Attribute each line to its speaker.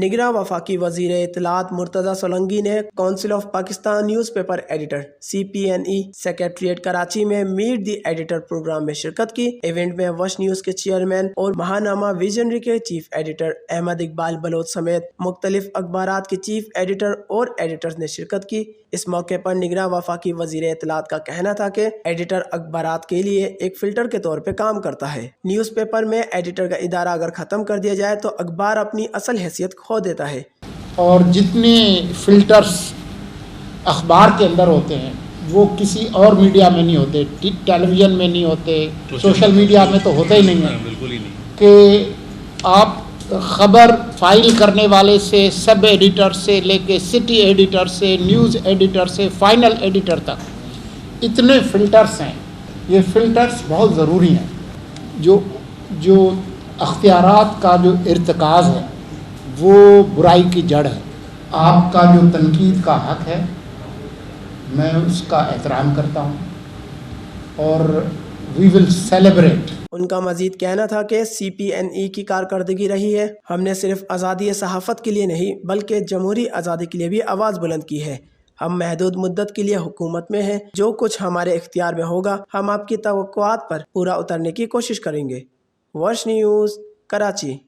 Speaker 1: نگراں وفاقی وزیر اطلاعات مرتضی سولنگی نے council of Pakistan news paper editor CPNE secretariat Karachi میں میٹ دی ایڈیٹر پروگرام میں شرکت کی۔ ایونٹ میں وش نیوز کے چیئرمین اور ماہنامہ ویژنری کے چیف ایڈیٹر احمد اقبال بلوچ سمیت مختلف اخبارات کے چیف ایڈیٹر اور ایڈیٹرز نے شرکت کی۔ اس موقع پر نگراں وفاقی وزیر اطلاعات کا کہنا تھا کہ ایڈیٹر اخبارات کے لیے ایک فلٹر کے طور پہ کام کرتا ہے۔ نیوز پیپر میں ایڈیٹر کا ادارہ اگر ختم کر دیا جائے تو اخبار اپنی اصل حیثیت کھو دیتا ہے۔
Speaker 2: اور جتنے فلٹرز اخبار کے اندر ہوتے ہیں وہ کسی اور میڈیا میں نہیں ہوتے، ٹیلی ویژن میں نہیں ہوتے، سوشل میڈیا میں تو ہوتے ہی نہیں ہیں کہ آپ خبر فائل کرنے والے سے، سب ایڈیٹر سے لے کے سٹی ایڈیٹر سے، نیوز ایڈیٹر سے، فائنل ایڈیٹر تک اتنے فلٹرز ہیں۔ یہ فلٹرز بہت ضروری ہیں۔ جو اختیارات کا جو ارتکاز ہے وہ برائی کی جڑ ہے۔ آپ کا جو تنقید کا حق ہے میں اس کا احترام کرتا ہوں اور وی ول سیلیبریٹ۔
Speaker 1: ان کا مزید کہنا تھا کہ CPNE کی کارکردگی رہی ہے، ہم نے صرف آزادی صحافت کے لیے نہیں بلکہ جمہوری آزادی کے لیے بھی آواز بلند کی ہے۔ ہم محدود مدت کے لیے حکومت میں ہیں، جو کچھ ہمارے اختیار میں ہوگا ہم آپ کی توقعات پر پورا اترنے کی کوشش کریں گے۔ وش نیوز، کراچی۔